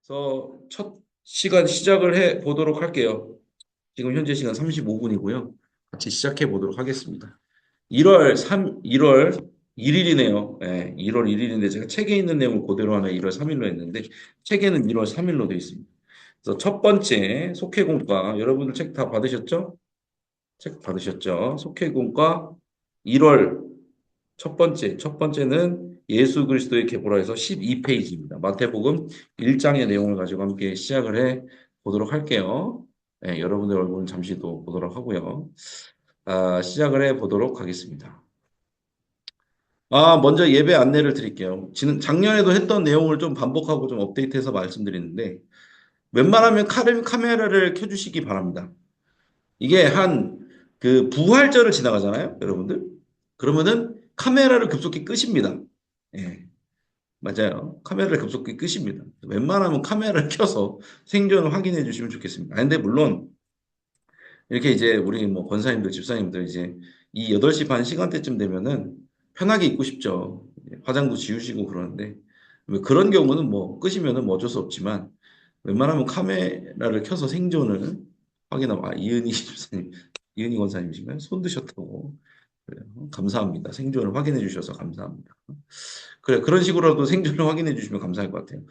그래서 첫 시간 시작을 해 보도록 할게요. 지금 현재 시간 35분이고요. 같이 시작해 보도록 하겠습니다. 1월 1일이네요. 예, 1월 1일인데 제가 책에 있는 내용을 그대로 하나 1월 3일로 했는데 책에는 1월 3일로 되어 있습니다. 그래서 첫 번째 속회공과 여러분들 책 다 받으셨죠? 책 받으셨죠? 속회공과 1월 첫 번째는 예수 그리스도의 계보라에서 12페이지입니다. 마태복음 1장의 내용을 가지고 함께 시작을 해 보도록 할게요. 네, 여러분들 얼굴은 잠시 또 보도록 하고요. 시작을 해 보도록 하겠습니다. 먼저 예배 안내를 드릴게요. 작년에도 했던 내용을 좀 반복하고 좀 업데이트해서 말씀드리는데, 웬만하면 카메라를 켜주시기 바랍니다. 이게 부활절을 지나가잖아요, 여러분들. 그러면은 카메라를 급속히 끄십니다. 예. 맞아요. 카메라를 급속히 끄십니다. 웬만하면 카메라를 켜서 생존을 확인해 주시면 좋겠습니다. 근데 물론 이렇게 이제 우리 뭐 권사님들, 집사님들 이제 이 8시 반 시간대쯤 되면은 편하게 있고 싶죠. 화장도 지우시고 그러는데 뭐 그런 경우는 뭐 끄시면은 뭐 어쩔 수 없지만 웬만하면 카메라를 켜서 생존을 확인하고 이은희 집사님, 이은희 권사님이신가요? 손 드셨다고. 그래요. 감사합니다. 생존을 확인해 주셔서 감사합니다. 그래, 그런 식으로라도 생존을 확인해 주시면 감사할 것 같아요.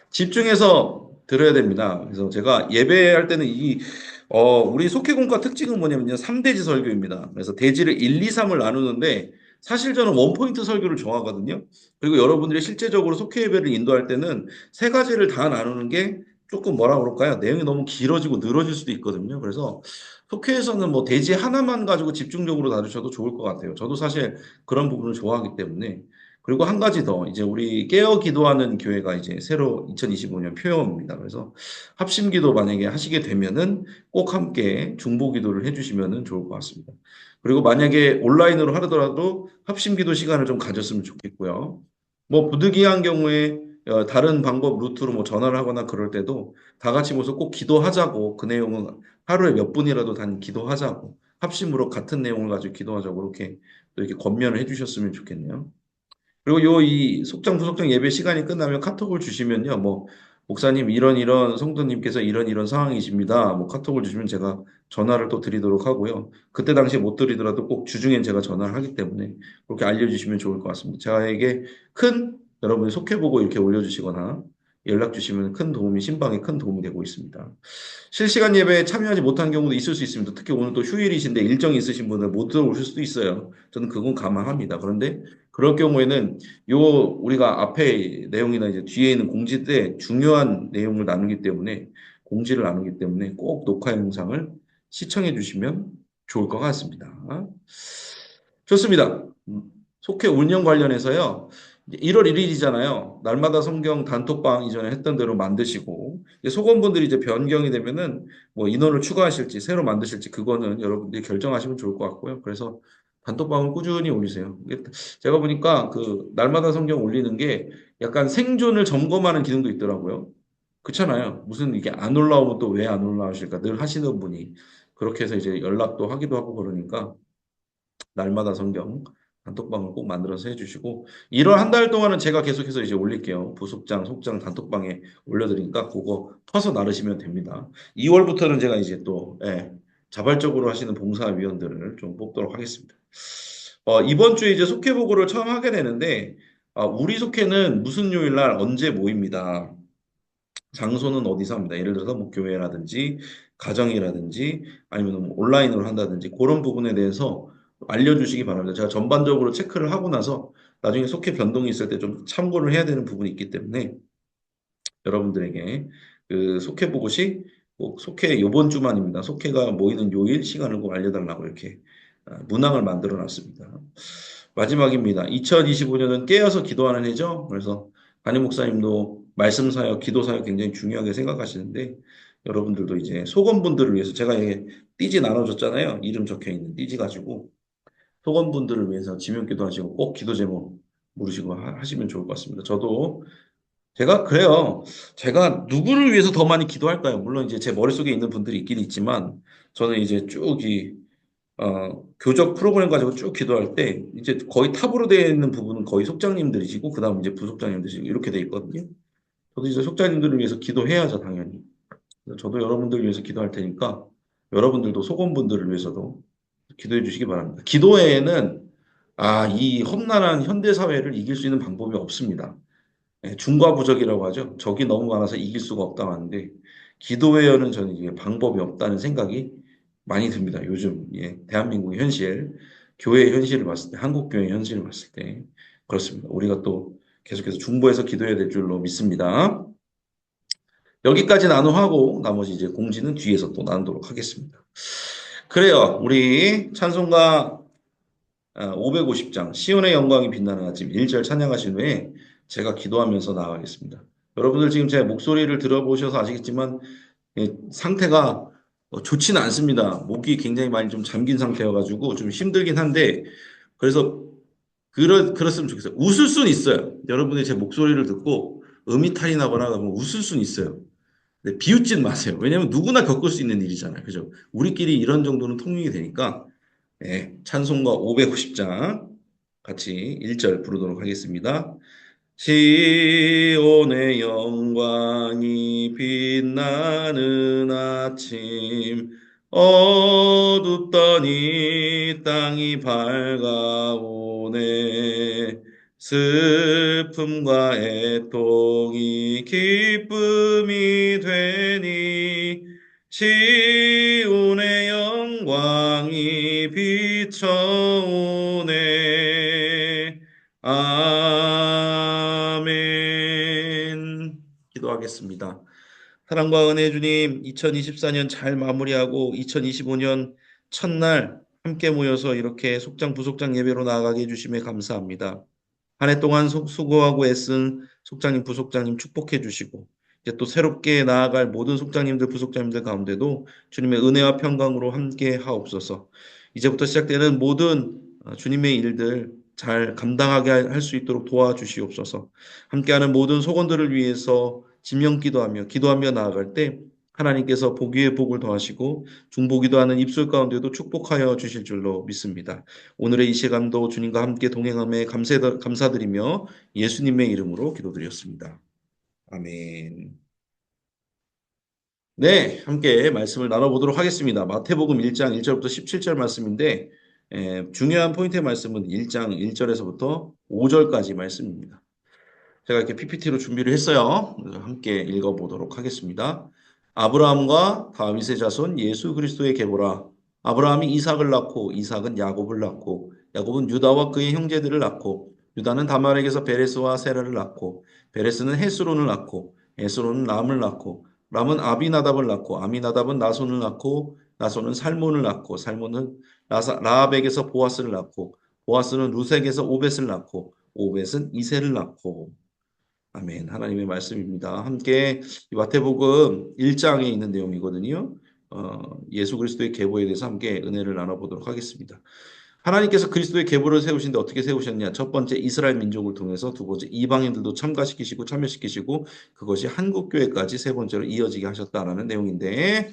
집중해서 들어야 됩니다. 그래서 제가 예배할 때는 우리 속회공과 특징은 뭐냐면요. 3대지 설교입니다. 그래서 대지를 1, 2, 3을 나누는데 사실 저는 원포인트 설교를 좋아하거든요. 그리고 여러분들이 실제적으로 속회 예배를 인도할 때는 세 가지를 다 나누는 게 조금 뭐라 그럴까요? 내용이 너무 길어지고 늘어질 수도 있거든요. 그래서 속회에서는 뭐 대지 하나만 가지고 집중적으로 다루셔도 좋을 것 같아요. 저도 사실 그런 부분을 좋아하기 때문에. 그리고 한 가지 더, 이제 우리 깨어 기도하는 교회가 이제 새로 2025년 표형입니다. 그래서 합심 기도 만약에 하시게 되면은 꼭 함께 중보 기도를 해주시면은 좋을 것 같습니다. 그리고 만약에 온라인으로 하더라도 합심 기도 시간을 좀 가졌으면 좋겠고요. 뭐 부득이한 경우에 다른 방법 루트로 뭐 전화를 하거나 그럴 때도 다 같이 모여서 꼭 기도하자고 그 내용은 하루에 몇 분이라도 단 기도하자고 합심으로 같은 내용을 가지고 기도하자고 이렇게 또 이렇게 권면을 해주셨으면 좋겠네요. 그리고 이 속장 부속장 예배 시간이 끝나면 카톡을 주시면요. 뭐 목사님 이런 이런 성도님께서 이런 이런 상황이십니다. 뭐 카톡을 주시면 제가 전화를 또 드리도록 하고요. 그때 당시에 못 드리더라도 꼭 주중엔 제가 전화를 하기 때문에 그렇게 알려주시면 좋을 것 같습니다. 저에게 여러분이 속해보고 이렇게 올려주시거나 연락 주시면 큰 도움이 신방에 큰 도움이 되고 있습니다. 실시간 예배에 참여하지 못한 경우도 있을 수 있습니다. 특히 오늘 또 휴일이신데 일정이 있으신 분은 못 들어오실 수도 있어요. 저는 그건 감안합니다. 그런데 그럴 경우에는 우리가 앞에 내용이나 이제 뒤에 있는 공지 때 중요한 내용을 나누기 때문에 공지를 나누기 때문에 꼭 녹화 영상을 시청해 주시면 좋을 것 같습니다. 좋습니다. 속회 운영 관련해서요. 1월 1일이잖아요. 날마다 성경 단톡방 이전에 했던 대로 만드시고 소건분들이 이제 변경이 되면은 뭐 인원을 추가하실지 새로 만드실지 그거는 여러분들이 결정하시면 좋을 것 같고요. 그래서 단톡방을 꾸준히 올리세요. 제가 보니까 그 날마다 성경 올리는 게 약간 생존을 점검하는 기능도 있더라고요. 그렇잖아요. 무슨 이게 안 올라오면 또 왜 안 올라오실까 늘 하시는 분이 그렇게 해서 이제 연락도 하기도 하고 그러니까 날마다 성경 단톡방을 꼭 만들어서 해주시고 1월 한 달 동안은 제가 계속해서 이제 올릴게요. 부속장, 속장 단톡방에 올려드리니까 그거 터서 나르시면 됩니다. 2월부터는 제가 이제 또 자발적으로 하시는 봉사위원들을 좀 뽑도록 하겠습니다. 이번 주에 이제 속회 보고를 처음 하게 되는데 우리 속회는 무슨 요일 날 언제 모입니다. 장소는 어디서 합니다. 예를 들어서 뭐 교회라든지 가정이라든지 아니면 뭐 온라인으로 한다든지 그런 부분에 대해서 알려주시기 바랍니다. 제가 전반적으로 체크를 하고 나서 나중에 속해 변동이 있을 때 좀 참고를 해야 되는 부분이 있기 때문에 여러분들에게 그 속해 보고시 꼭 속해 요번 주만입니다. 속해가 모이는 요일 시간을 꼭 알려달라고 이렇게 문항을 만들어 놨습니다. 마지막입니다. 2025년은 깨어서 기도하는 해죠. 그래서 담임 목사님도 말씀 사역, 기도 사역 굉장히 중요하게 생각하시는데 여러분들도 이제 소건분들을 위해서 제가 이게 띠지 나눠줬잖아요. 이름 적혀 있는 띠지 가지고 소건분들을 위해서 지명기도 하시고 꼭 기도 제목 물으시고 하시면 좋을 것 같습니다. 제가 그래요. 제가 누구를 위해서 더 많이 기도할까요? 물론 이제 제 머릿속에 있는 분들이 있긴 있지만 저는 이제 교적 프로그램 가지고 쭉 기도할 때 이제 거의 탑으로 되어 있는 부분은 거의 속장님들이시고 그다음 이제 부속장님들이시고 이렇게 돼 있거든요. 저도 이제 속자님들을 위해서 기도해야죠, 당연히. 그래서 저도 여러분들을 위해서 기도할 테니까 여러분들도 속원분들을 위해서도 기도해 주시기 바랍니다. 기도회에는 이 험난한 현대 사회를 이길 수 있는 방법이 없습니다. 예, 중과부적이라고 하죠. 적이 너무 많아서 이길 수가 없다고 하는데 기도회에는 저는 이게 방법이 없다는 생각이 많이 듭니다. 요즘 대한민국의 현실, 교회의 현실을 봤을 때, 한국 교회의 현실을 봤을 때 그렇습니다. 우리가 또 계속해서 중보해서 기도해야 될 줄로 믿습니다. 여기까지 나누하고 나머지 이제 공지는 뒤에서 또 나누도록 하겠습니다. 그래요. 우리 찬송가 550장 시온의 영광이 빛나는 아침 1절 찬양하신 후에 제가 기도하면서 나가겠습니다. 여러분들 지금 제 목소리를 들어보셔서 아시겠지만 상태가 좋지는 않습니다. 목이 굉장히 많이 좀 잠긴 상태여가지고 좀 힘들긴 한데 그래서 그렇으면 좋겠어요. 웃을 수는 있어요. 여러분이 제 목소리를 듣고 음이탈이 나거나 그러면 웃을 수는 있어요. 네, 비웃진 마세요. 왜냐면 누구나 겪을 수 있는 일이잖아요. 그죠? 우리끼리 이런 정도는 통용이 되니까 찬송가 550장 같이 1절 부르도록 하겠습니다. 시온의 영광이 빛나는 아침 어둡던 이 땅이 밝아오네 슬픔과 애통이 기쁨이 되니 시온의 영광이 비춰오네 아멘. 기도하겠습니다. 사랑과 은혜 주님, 2024년 잘 마무리하고 2025년 첫날 함께 모여서 이렇게 속장 부속장 예배로 나아가게 해주심에 감사합니다. 한 해 동안 수고하고 애쓴 속장님, 부속장님 축복해 주시고 이제 또 새롭게 나아갈 모든 속장님들, 부속장님들 가운데도 주님의 은혜와 평강으로 함께 하옵소서. 이제부터 시작되는 모든 주님의 일들 잘 감당하게 할 수 있도록 도와주시옵소서. 함께하는 모든 속원들을 위해서 지명 기도하며 나아갈 때 하나님께서 복 위에 복을 더하시고 중보기도 하는 입술 가운데도 축복하여 주실 줄로 믿습니다. 오늘의 이 시간도 주님과 함께 동행함에 감사드리며 예수님의 이름으로 기도드렸습니다. 아멘. 네, 함께 말씀을 나눠보도록 하겠습니다. 마태복음 1장 1절부터 17절 말씀인데 중요한 포인트의 말씀은 1장 1절에서부터 5절까지 말씀입니다. 제가 이렇게 PPT로 준비를 했어요. 그래서 함께 읽어보도록 하겠습니다. 아브라함과 다윗의 자손 예수 그리스도의 계보라. 아브라함이 이삭을 낳고 이삭은 야곱을 낳고 야곱은 유다와 그의 형제들을 낳고 유다는 다말에게서 베레스와 세라를 낳고 베레스는 헤스론을 낳고 헤스론은 람을 낳고 람은 아비나답을 낳고 아미나답은 나손을 낳고 나손은 살몬을 낳고 살몬은 라합에게서 보아스를 낳고 보아스는 루색에서 오벳을 낳고 오벳은 이세를 낳고 아멘. 하나님의 말씀입니다. 함께 이 마태복음 1장에 있는 내용이거든요. 예수 그리스도의 계보에 대해서 함께 은혜를 나눠보도록 하겠습니다. 하나님께서 그리스도의 계보를 세우신데 어떻게 세우셨냐? 첫 번째 이스라엘 민족을 통해서, 두 번째 이방인들도 참가시키시고 참여시키시고 그것이 한국교회까지 세 번째로 이어지게 하셨다라는 내용인데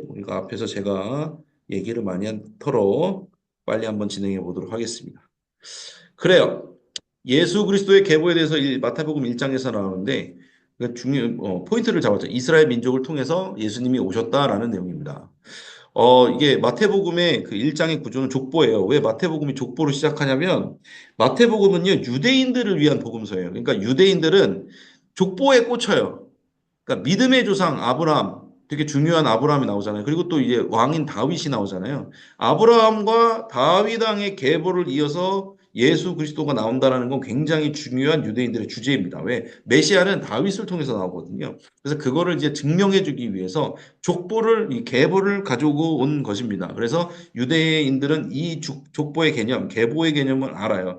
우리가 앞에서 제가 얘기를 많이 한 터로 빨리 한번 진행해 보도록 하겠습니다. 그래요. 예수 그리스도의 계보에 대해서 마태복음 1장에서 나오는데 포인트를 잡았죠. 이스라엘 민족을 통해서 예수님이 오셨다라는 내용입니다. 이게 마태복음의 그 1장의 구조는 족보예요. 왜 마태복음이 족보로 시작하냐면 마태복음은요 유대인들을 위한 복음서예요. 그러니까 유대인들은 족보에 꽂혀요. 그러니까 믿음의 조상 아브라함 되게 중요한 아브라함이 나오잖아요. 그리고 또 이제 왕인 다윗이 나오잖아요. 아브라함과 다윗 왕의 계보를 이어서 예수 그리스도가 나온다라는 건 굉장히 중요한 유대인들의 주제입니다. 왜? 메시아는 다윗을 통해서 나오거든요. 그래서 그거를 이제 증명해 주기 위해서 이 계보를 가지고 온 것입니다. 그래서 유대인들은 이 족보의 개념, 계보의 개념을 알아요.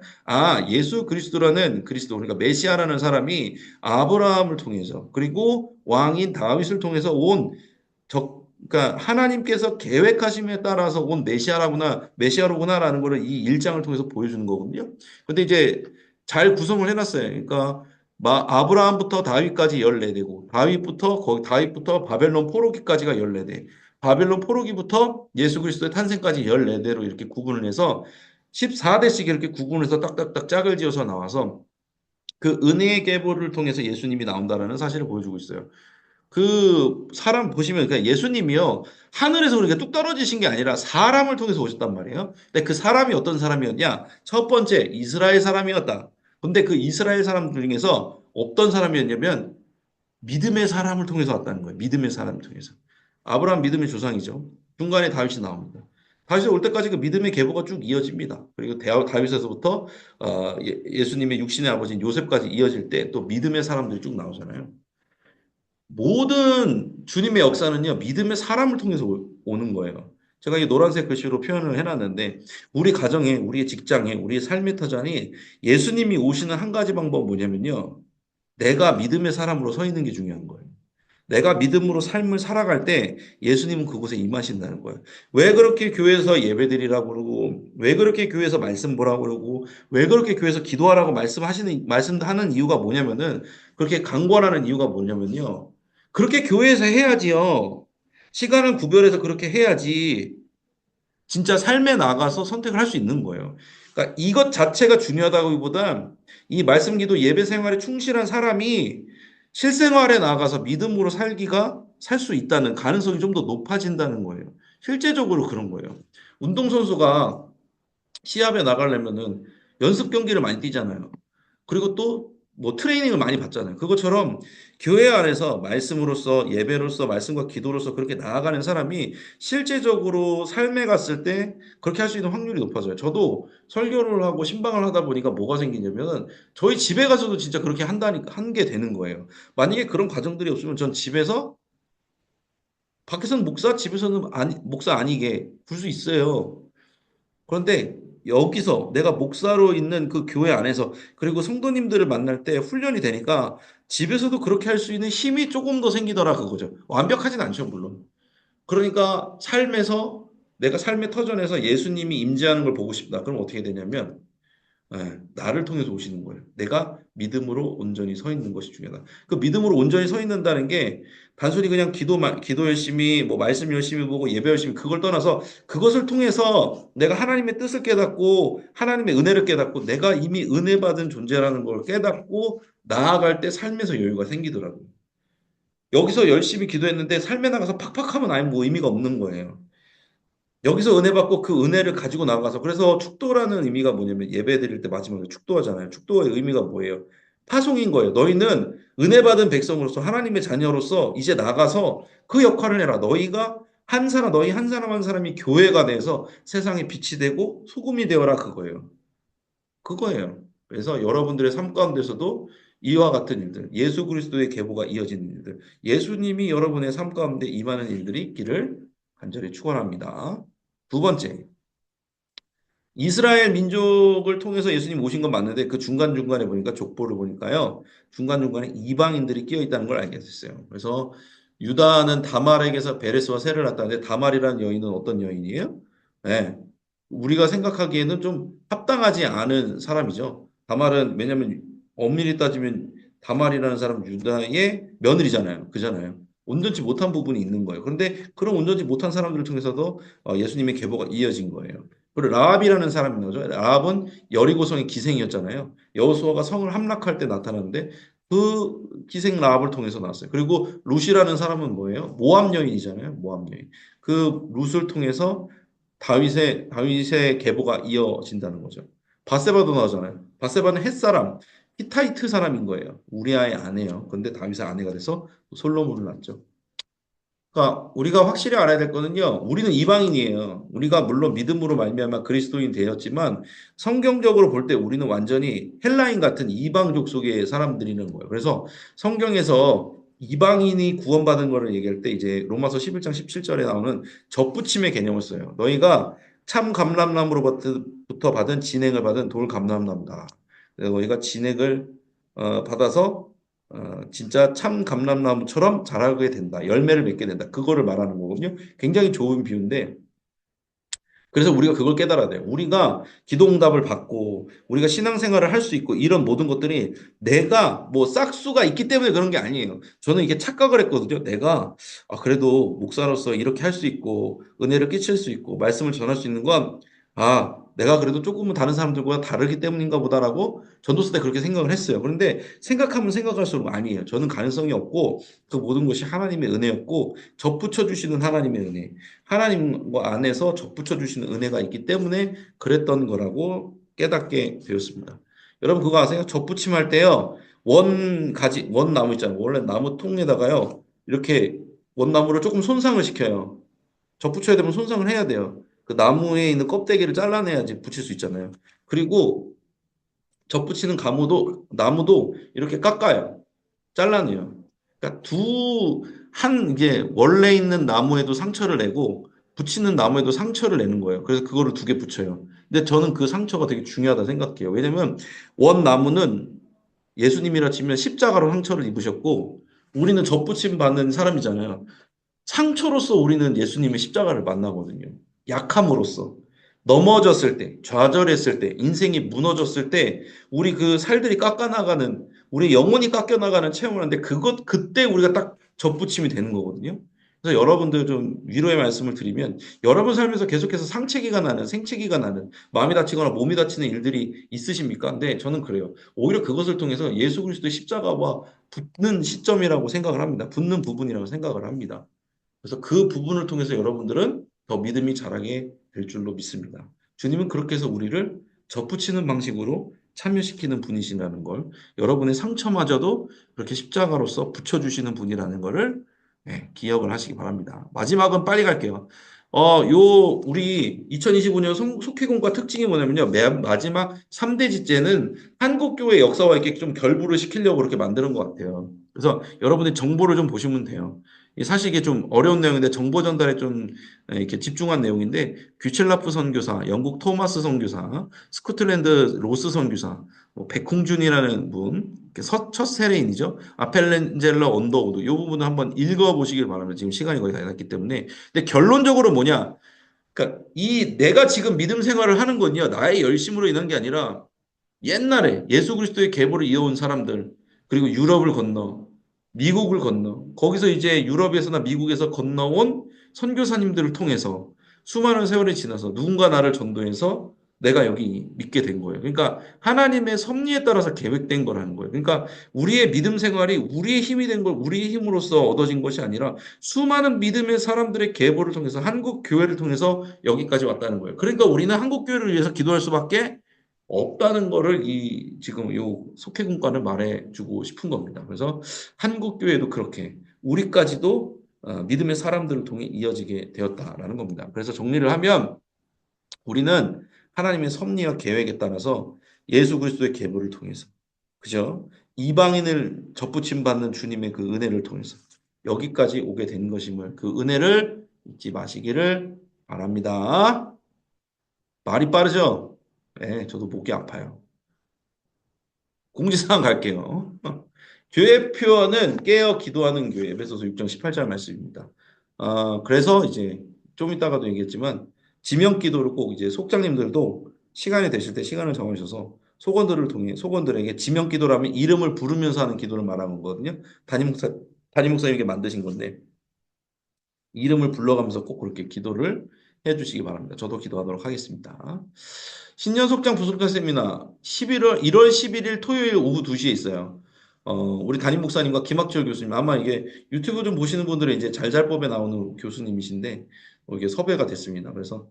예수 그리스도라는 그리스도, 그러니까 메시아라는 사람이 아브라함을 통해서 그리고 왕인 다윗을 통해서 그러니까 하나님께서 계획하심에 따라서 온 메시아로구나라는 것을 이 1장을 통해서 보여주는 거거든요. 근데 이제 잘 구성을 해놨어요. 그러니까 아브라함부터 다윗까지 14대고 다윗부터 바벨론 포로기까지가 14대. 바벨론 포로기부터 예수 그리스도의 탄생까지 14대로 이렇게 구분을 해서 14대씩 이렇게 구분해서 딱딱딱 짝을 지어서 나와서 그 은혜의 계보를 통해서 예수님이 나온다라는 사실을 보여주고 있어요. 그 사람 보시면 그냥 예수님이요 하늘에서 그렇게 뚝 떨어지신 게 아니라 사람을 통해서 오셨단 말이에요. 근데 그 사람이 어떤 사람이었냐? 첫 번째 이스라엘 사람이었다. 근데 그 이스라엘 사람 중에서 어떤 사람이었냐면 믿음의 사람을 통해서 왔다는 거예요. 믿음의 사람을 통해서. 아브라함 믿음의 조상이죠. 중간에 다윗이 나옵니다. 다윗이 올 때까지 그 믿음의 계보가 쭉 이어집니다. 그리고 다윗에서부터 예수님의 육신의 아버지인 요셉까지 이어질 때 또 믿음의 사람들이 쭉 나오잖아요. 모든 주님의 역사는요, 믿음의 사람을 통해서 오는 거예요. 제가 이 노란색 글씨로 표현을 해놨는데, 우리 가정에, 우리의 직장에, 우리의 삶의 터전이 예수님이 오시는 한 가지 방법은 뭐냐면요, 내가 믿음의 사람으로 서 있는 게 중요한 거예요. 내가 믿음으로 삶을 살아갈 때 예수님은 그곳에 임하신다는 거예요. 왜 그렇게 교회에서 예배드리라고 그러고, 왜 그렇게 교회에서 말씀 보라고 그러고, 왜 그렇게 교회에서 기도하라고 말씀하는 이유가 뭐냐면은, 그렇게 강권하는 이유가 뭐냐면요. 그렇게 교회에서 해야지요. 시간을 구별해서 그렇게 해야지. 진짜 삶에 나가서 선택을 할 수 있는 거예요. 그러니까 이것 자체가 중요하다기보다 이 말씀 기도 예배 생활에 충실한 사람이 실생활에 나가서 믿음으로 살 수 있다는 가능성이 좀 더 높아진다는 거예요. 실제적으로 그런 거예요. 운동선수가 시합에 나가려면은 연습 경기를 많이 뛰잖아요. 그리고 또 뭐 트레이닝을 많이 받잖아요. 그것처럼 교회 안에서 말씀으로써 예배로서 말씀과 기도로서 그렇게 나아가는 사람이 실제적으로 삶에 갔을 때 그렇게 할 수 있는 확률이 높아져요. 저도 설교를 하고 신방을 하다 보니까 뭐가 생기냐면은 저희 집에 가서도 진짜 그렇게 한다니까 한 게 되는 거예요. 만약에 그런 과정들이 없으면 전 집에서 밖에서는 목사, 집에서는 목사 아니게 굴 수 있어요. 그런데 여기서 내가 목사로 있는 그 교회 안에서 그리고 성도님들을 만날 때 훈련이 되니까 집에서도 그렇게 할 수 있는 힘이 조금 더 생기더라 그거죠. 완벽하진 않죠, 물론. 그러니까 삶에서 내가 삶의 터전에서 예수님이 임재하는 걸 보고 싶다. 그럼 어떻게 되냐면 나를 통해서 오시는 거예요. 내가 믿음으로 온전히 서 있는 것이 중요하다. 그 믿음으로 온전히 서 있는다는 게 단순히 그냥 기도 열심히, 뭐 말씀 열심히 보고 예배 열심히 그걸 떠나서 그것을 통해서 내가 하나님의 뜻을 깨닫고 하나님의 은혜를 깨닫고 내가 이미 은혜 받은 존재라는 걸 깨닫고 나아갈 때 삶에서 여유가 생기더라고요. 여기서 열심히 기도했는데 삶에 나가서 팍팍하면 아예 뭐 의미가 없는 거예요. 여기서 은혜 받고 그 은혜를 가지고 나가서 그래서 축도라는 의미가 뭐냐면 예배 드릴 때 마지막에 축도하잖아요. 축도의 의미가 뭐예요? 파송인 거예요. 너희는 은혜 받은 백성으로서 하나님의 자녀로서 이제 나가서 그 역할을 해라. 너희 한 사람 한 사람이 교회가 돼서 세상에 빛이 되고 소금이 되어라 그거예요. 그거예요. 그래서 여러분들의 삶 가운데서도 이와 같은 일들, 예수 그리스도의 계보가 이어지는 일들, 예수님이 여러분의 삶 가운데 임하는 일들이 있기를 간절히 축원합니다. 두 번째, 이스라엘 민족을 통해서 예수님 오신 건 맞는데 그 중간중간에 보니까 족보를 보니까요. 중간중간에 이방인들이 끼어 있다는 걸 알게 됐어요. 그래서 유다는 다말에게서 베레스와 세를 낳았다는데 다말이라는 여인은 어떤 여인이에요? 네. 우리가 생각하기에는 좀 합당하지 않은 사람이죠. 다말은 왜냐면 엄밀히 따지면 다말이라는 사람 유다의 며느리잖아요. 그잖아요. 온전치 못한 부분이 있는 거예요. 그런데 그런 온전치 못한 사람들을 통해서도 예수님의 계보가 이어진 거예요. 그리고 라합이라는 사람이 나오죠. 라합은 여리고성의 기생이었잖아요. 여호수아가 성을 함락할 때 나타났는데 그 기생 라합을 통해서 나왔어요. 그리고 룻이라는 사람은 뭐예요? 모압 여인이잖아요. 모압 여인. 그 룻을 통해서 다윗의 계보가 이어진다는 거죠. 바세바도 나오잖아요. 바세바는 햇사람, 히타이트 사람인 거예요. 우리아의 아내요. 근데 다윗의 아내가 돼서 솔로몬을 낳죠. 그러니까 우리가 확실히 알아야 될 거는요. 우리는 이방인이에요. 우리가 물론 믿음으로 말미암아 그리스도인 되었지만 성경적으로 볼 때 우리는 완전히 헬라인 같은 이방족 속의 사람들이는 거예요. 그래서 성경에서 이방인이 구원받은 거를 얘기할 때 이제 로마서 11장 17절에 나오는 접붙임의 개념을 써요. 너희가 참 감람나무로부터 받은 진액을 받은 돌 감람나무다. 그래서 너희가 진액을 받아서 진짜 참 감람나무처럼 자라게 된다. 열매를 맺게 된다. 그거를 말하는 거거든요. 굉장히 좋은 비유인데 그래서 우리가 그걸 깨달아야 돼요. 우리가 기도응답을 받고 우리가 신앙생활을 할 수 있고 이런 모든 것들이 내가 뭐 싹수가 있기 때문에 그런 게 아니에요. 저는 이게 착각을 했거든요. 내가 그래도 목사로서 이렇게 할 수 있고 은혜를 끼칠 수 있고 말씀을 전할 수 있는 건 내가 그래도 조금은 다른 사람들보다 다르기 때문인가 보다라고 전도서 때 그렇게 생각을 했어요. 그런데 생각하면 생각할수록 아니에요. 저는 가능성이 없고 그 모든 것이 하나님의 은혜였고 접붙여 주시는 하나님의 은혜. 하나님 안에서 접붙여 주시는 은혜가 있기 때문에 그랬던 거라고 깨닫게 되었습니다. 여러분 그거 아세요? 접붙임할 때요. 원나무 있잖아요. 원래 나무 통에다가요. 이렇게 원나무를 조금 손상을 시켜요. 접붙여야 되면 손상을 해야 돼요. 그 나무에 있는 껍데기를 잘라내야지 붙일 수 있잖아요. 그리고 접붙이는 나무도 이렇게 깎아요. 잘라내요. 그러니까 이게 원래 있는 나무에도 상처를 내고 붙이는 나무에도 상처를 내는 거예요. 그래서 그거를 두 개 붙여요. 근데 저는 그 상처가 되게 중요하다 생각해요. 왜냐면 원 나무는 예수님이라 치면 십자가로 상처를 입으셨고 우리는 접붙임 받는 사람이잖아요. 상처로서 우리는 예수님의 십자가를 만나거든요. 약함으로써. 넘어졌을 때, 좌절했을 때, 인생이 무너졌을 때, 우리 그 살들이 깎아나가는, 우리 영혼이 깎여나가는 체험을 하는데, 그때 우리가 딱 접붙임이 되는 거거든요. 그래서 여러분들 좀 위로의 말씀을 드리면, 여러분 삶에서 계속해서 상체기가 나는, 생체기가 나는, 마음이 다치거나 몸이 다치는 일들이 있으십니까? 근데 저는 그래요. 오히려 그것을 통해서 예수 그리스도의 십자가와 붙는 시점이라고 생각을 합니다. 붙는 부분이라고 생각을 합니다. 그래서 그 부분을 통해서 여러분들은 더 믿음이 자라게 될 줄로 믿습니다. 주님은 그렇게 해서 우리를 접붙이는 방식으로 참여시키는 분이시라는 걸 여러분의 상처마저도 그렇게 십자가로서 붙여주시는 분이라는 것을 기억을 하시기 바랍니다. 마지막은 빨리 갈게요. 우리 2025년 속회공과 특징이 뭐냐면요. 맨 마지막 3대 집제는 한국교회 역사와 이렇게 좀 결부를 시키려고 그렇게 만드는 것 같아요. 그래서 여러분의 정보를 좀 보시면 돼요. 사실 이게 좀 어려운 내용인데 정보 전달에 좀 이렇게 집중한 내용인데 귀첼라프 선교사, 영국 토마스 선교사, 스코틀랜드 로스 선교사, 뭐 백홍준이라는 분, 첫 세례인이죠. 아펠렌젤러 언더우드 이 부분을 한번 읽어보시길 바랍니다. 지금 시간이 거의 다 났기 때문에. 근데 결론적으로 뭐냐? 그러니까 이 내가 지금 믿음 생활을 하는 건요 나의 열심으로 인한 게 아니라 옛날에 예수 그리스도의 계보를 이어온 사람들, 그리고 유럽을 건너, 미국을 건너, 거기서 이제 유럽에서나 미국에서 건너온 선교사님들을 통해서 수많은 세월이 지나서 누군가 나를 전도해서 내가 여기 믿게 된 거예요. 그러니까 하나님의 섭리에 따라서 계획된 거라는 거예요. 그러니까 우리의 믿음 생활이 우리의 힘이 된 걸 우리의 힘으로써 얻어진 것이 아니라 수많은 믿음의 사람들의 계보를 통해서 한국 교회를 통해서 여기까지 왔다는 거예요. 그러니까 우리는 한국 교회를 위해서 기도할 수밖에 없다는 거를 지금 요 속회군과는 말해주고 싶은 겁니다. 그래서 한국 교회도 그렇게 우리까지도 믿음의 사람들을 통해 이어지게 되었다라는 겁니다. 그래서 정리를 하면 우리는 하나님의 섭리와 계획에 따라서 예수 그리스도의 계보를 통해서 그죠? 이방인을 접붙임 받는 주님의 그 은혜를 통해서 여기까지 오게 된 것임을 그 은혜를 잊지 마시기를 바랍니다. 말이 빠르죠? 네, 저도 목이 아파요. 공지사항 갈게요. 교회 표어는 깨어 기도하는 교회, 에베소서 6장 18절 말씀입니다. 그래서 이제 좀 이따가도 얘기했지만 지명 기도를 꼭 이제 속장님들도 시간이 되실 때 시간을 정하셔서 속원들에게 지명 기도라면 이름을 부르면서 하는 기도를 말하는 거거든요. 담임 목사님에게 만드신 건데 이름을 불러가면서 꼭 그렇게 기도를 해주시기 바랍니다. 저도 기도하도록 하겠습니다. 신년 속장 부속장 세미나 1월 11일 토요일 오후 2시에 있어요. 우리 담임 목사님과 김학철 교수님 아마 이게 유튜브 좀 보시는 분들은 이제 잘잘법에 나오는 교수님이신데 이게 섭외가 됐습니다. 그래서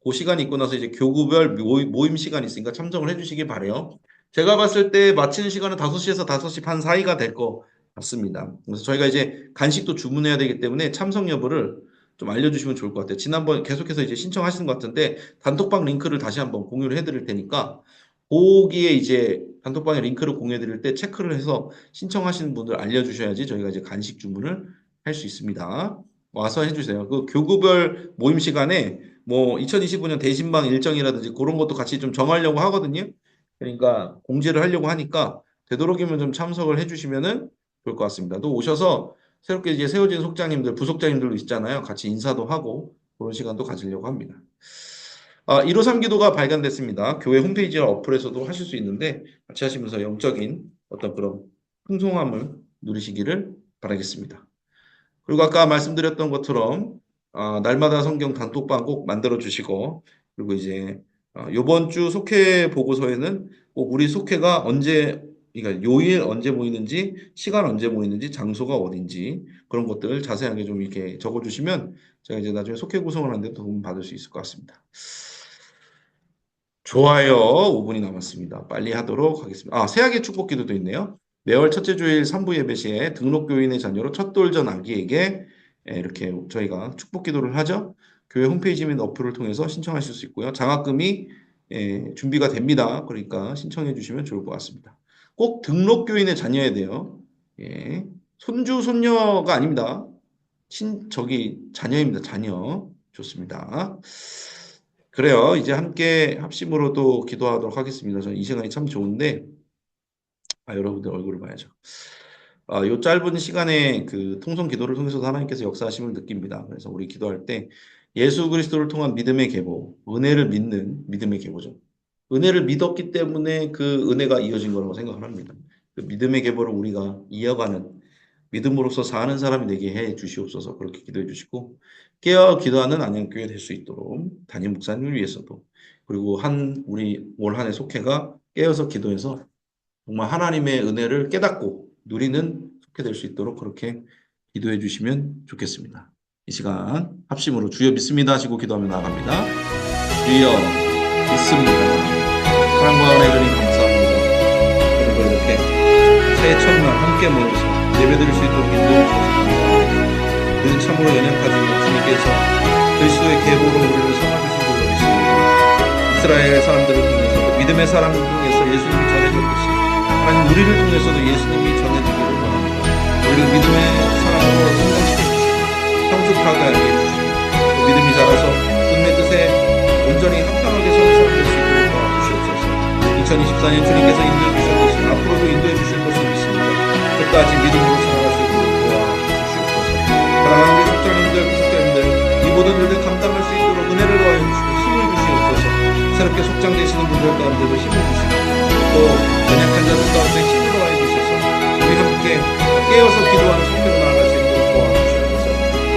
그 시간이 있고 나서 이제 교구별 모임 시간이 있으니까 참석을 해주시기 바래요. 제가 봤을 때 마치는 시간은 5시에서 5시 반 사이가 될 것 같습니다. 그래서 저희가 이제 간식도 주문해야 되기 때문에 참석 여부를 좀 알려주시면 좋을 것 같아요. 지난번 계속해서 이제 신청하시는 것 같은데 단톡방 링크를 다시 한번 공유를 해드릴 테니까 거기에 이제 단톡방에 링크를 공유해 드릴 때 체크를 해서 신청하시는 분들 알려주셔야지 저희가 이제 간식 주문을 할 수 있습니다. 와서 해주세요. 그 교구별 모임 시간에 뭐 2025년 대신방 일정이라든지 그런 것도 같이 좀 정하려고 하거든요. 그러니까 공지를 하려고 하니까 되도록이면 좀 참석을 해주시면은 좋을 것 같습니다. 또 오셔서 새롭게 이제 세워진 속장님들, 부속장님들도 있잖아요. 같이 인사도 하고 그런 시간도 가지려고 합니다. 153 기도가 발간됐습니다. 교회 홈페이지와 어플에서도 하실 수 있는데 같이 하시면서 영적인 어떤 그런 풍성함을 누리시기를 바라겠습니다. 그리고 아까 말씀드렸던 것처럼 날마다 성경 단톡방 꼭 만들어 주시고 그리고 이제 요번 주 속회 보고서에는 꼭 우리 속회가 언제, 그러니까 요일 언제 모이는지, 시간 언제 모이는지, 장소가 어딘지 그런 것들 자세하게 좀 이렇게 적어주시면 제가 이제 나중에 속회 구성을 하는데 도움 받을 수 있을 것 같습니다. 좋아요. 5분이 남았습니다. 빨리 하도록 하겠습니다. 새학의 축복 기도도 있네요. 매월 첫째 주일 3부 예배 시에 등록 교인의 자녀로 첫 돌전 아기에게 이렇게 저희가 축복 기도를 하죠. 교회 홈페이지 및 어플을 통해서 신청하실 수 있고요. 장학금이 준비가 됩니다. 그러니까 신청해 주시면 좋을 것 같습니다. 꼭 등록 교인의 자녀야 돼요. 예. 손주, 손녀가 아닙니다. 저기 자녀입니다. 자녀. 좋습니다. 그래요. 이제 함께 합심으로 또 기도하도록 하겠습니다. 저는 이 시간이 참 좋은데, 여러분들 얼굴을 봐야죠. 요 짧은 시간에 그 통성 기도를 통해서도 하나님께서 역사하심을 느낍니다. 그래서 우리 기도할 때 예수 그리스도를 통한 믿음의 계보, 은혜를 믿는 믿음의 계보죠. 은혜를 믿었기 때문에 그 은혜가 이어진 거라고 생각을 합니다. 그 믿음의 계보를 우리가 이어가는 믿음으로서 사는 사람이 되게 해 주시옵소서. 그렇게 기도해 주시고 깨어 기도하는 안양교회 될 수 있도록 담임 목사님을 위해서도 그리고 우리 올 한 해 속회가 깨어서 기도해서 정말 하나님의 은혜를 깨닫고 누리는 속회 될 수 있도록 그렇게 기도해 주시면 좋겠습니다. 이 시간 합심으로 주여 믿습니다 하시고 기도하며 나아갑니다. 주여 믿습니다. 사랑과 은혜 주님 감사합니다. 그리고 이렇게 새해 첫날 함께 모여서 예배드릴 수 있도록 인도해 주셨습니다. 우리는 참으로 연약하지만 주님께서 그리스도의 계보로 우리를 삼아주신 줄로 믿습니다. 이스라엘 사람들을 통해서 믿음의 사람을 통해서 예수님이 전해졌듯이 하나님 우리를 통해서도 예수님이 전해지기를 원합니다. 우리를 믿음의 사람으로 성장시켜 주시고 성숙하게 하게 해주시고 믿음이 자라서 끝내 뜻에 온전히 합당하게 서는 사람 될 수 있도록 도와주시옵소서. 2024년 주님께서 인도해 주셨듯이 앞으로도 인도해 주실 것을 믿습니다. 끝까지 믿음으로 살아갈 수 있도록 도와주시옵소서. 사랑하는 우리 속장님들, 부속장님들 이 모든 일들 감당할 수 있도록 은혜를 더하여 주시고 힘을 주시옵소서. 새롭게 속장되시는 분들 가운데도 힘을 주시고 또 연약한 자들 가운데 힘을 더하여 주셔서 우리 함께 깨어서 기도하는 속회로 나아갈 수 있도록 도와주시옵소서.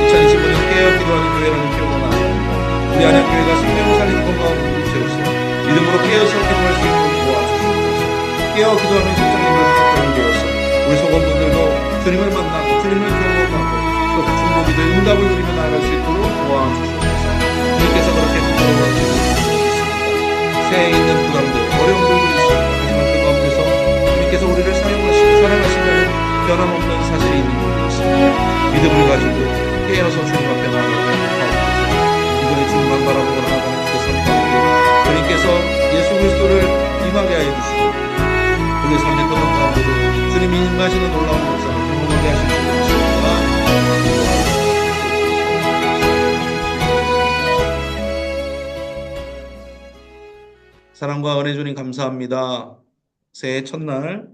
2025년 깨어 기도하는 교회라는 표현으로 나아갑니다. 우리 안양교회가 생명을 살리는 건강한 공동체로서 믿음으로 깨어서 기도할 수 있도록 도와주시옵소서. 깨어 기도하는 속장님들, 부속장님 되어서 우리 소건분들도 주님을 만나고 주님을 경험하고 또 중보기도 응답을 누리며 나아갈 수 있도록 도와주시옵소서. 주님께서 그렇게 도와주시옵소서. 새해 있는 부담들, 어려움들도 있습니다. 하지만 그 가운데서 주님께서 우리를 사용하시고 사랑하신다는 변함없는 사실이 있는 줄 믿습니다. 믿음을 가지고 깨어서 주님 앞에 나아가게 하옵소서. 이번에 주님만 바라보고 나아가는 그 삶 가운데 주님께서 예수 그리스도를 임하게 하여 주시고 우리 삶의 떠난 가운데도 주님이 임하시는 놀라운 역사를 경험하게 하실 줄 믿습니다. 사랑과 은혜 주님 감사합니다. 새해 첫날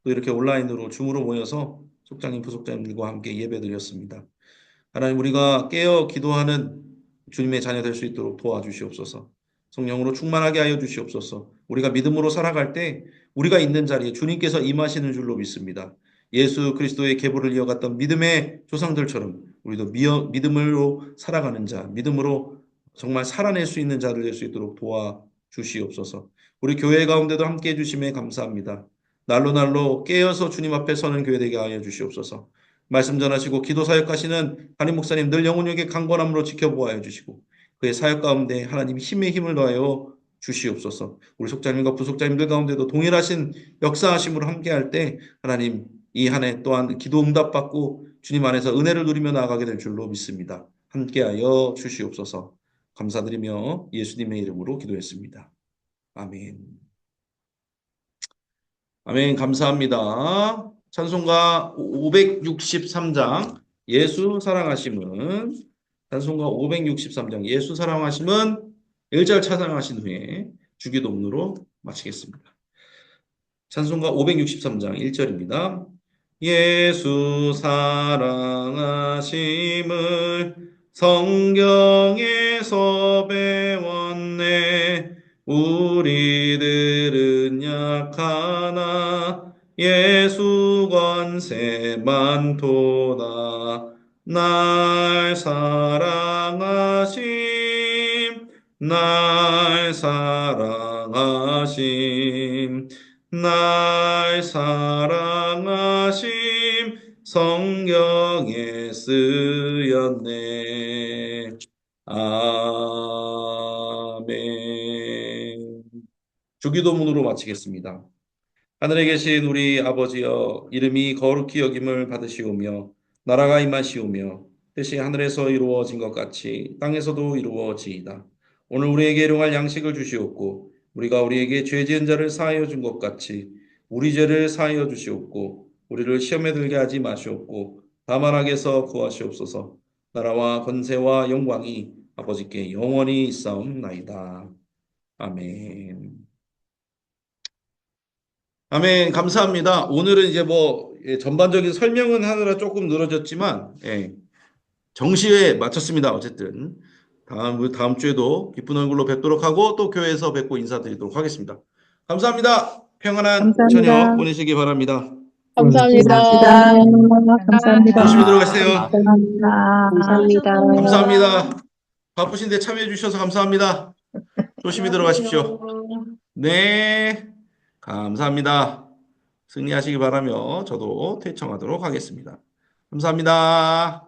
또 이렇게 온라인으로 줌으로 모여서 속장님, 부속장님들과 함께 예배드렸습니다. 하나님 우리가 깨어 기도하는 주님의 자녀 될 수 있도록 도와주시옵소서. 성령으로 충만하게 하여 주시옵소서. 우리가 믿음으로 살아갈 때 우리가 있는 자리에 주님께서 임하시는 줄로 믿습니다. 예수 그리스도의 계보를 이어갔던 믿음의 조상들처럼 우리도 믿음으로 살아가는 자, 믿음으로 정말 살아낼 수 있는 자들 될 수 있도록 도와주시옵소서. 우리 교회 가운데도 함께해 주심에 감사합니다. 날로 날로 깨어서 주님 앞에 서는 교회 되게 하여 주시옵소서. 말씀 전하시고 기도 사역하시는 담임 목사님 늘 영혼에게 강건함으로 지켜보아여 주시고 그의 사역 가운데 하나님 힘의 힘을 더하여 주시옵소서. 우리 속자님과 부속자님들 가운데도 동일하신 역사하심으로 함께할 때 하나님 이 한 해 또한 기도 응답받고 주님 안에서 은혜를 누리며 나아가게 될 줄로 믿습니다. 함께하여 주시옵소서. 감사드리며 예수님의 이름으로 기도했습니다. 아멘. 아멘. 감사합니다. 찬송가 563장 예수 사랑하심은 찬송가 563장 예수 사랑하심은 1절 찬양하신 후에 주기도문으로 마치겠습니다. 찬송가 563장 1절입니다. 예수 사랑하심을 성경에서 배웠네. 우리들은 약하나 예수 권세 많도다. 날 사랑하심 사랑하심, 날 사랑하심, 성경에 쓰였네. 아멘. 주기도문으로 마치겠습니다. 하늘에 계신 우리 아버지여, 이름이 거룩히 여김을 받으시오며, 나라가 임하시오며, 뜻이 하늘에서 이루어진 것 같이 땅에서도 이루어지이다. 오늘 우리에게 일용할 양식을 주시옵고, 우리가 우리에게 죄 지은 자를 사하여 준 것 같이 우리 죄를 사하여 주시옵고, 우리를 시험에 들게 하지 마시옵고, 다만 악에서 구하시옵소서. 나라와 권세와 영광이 아버지께 영원히 있사옵나이다. 아멘. 아멘. 감사합니다. 오늘은 이제 뭐 전반적인 설명은 하느라 조금 늘어졌지만 정시에 마쳤습니다. 어쨌든 다음 주에도 기쁜 얼굴로 뵙도록 하고 또 교회에서 뵙고 인사드리도록 하겠습니다. 감사합니다. 평안한 저녁 감사합니다. 보내시기 바랍니다. 감사합니다. 감사합니다. 조심히 들어가세요. 감사합니다. 감사합니다. 감사합니다. 바쁘신데 참여해 주셔서 감사합니다. 조심히 들어가십시오. 네. 감사합니다. 승리하시기 바라며 저도 퇴청하도록 하겠습니다. 감사합니다.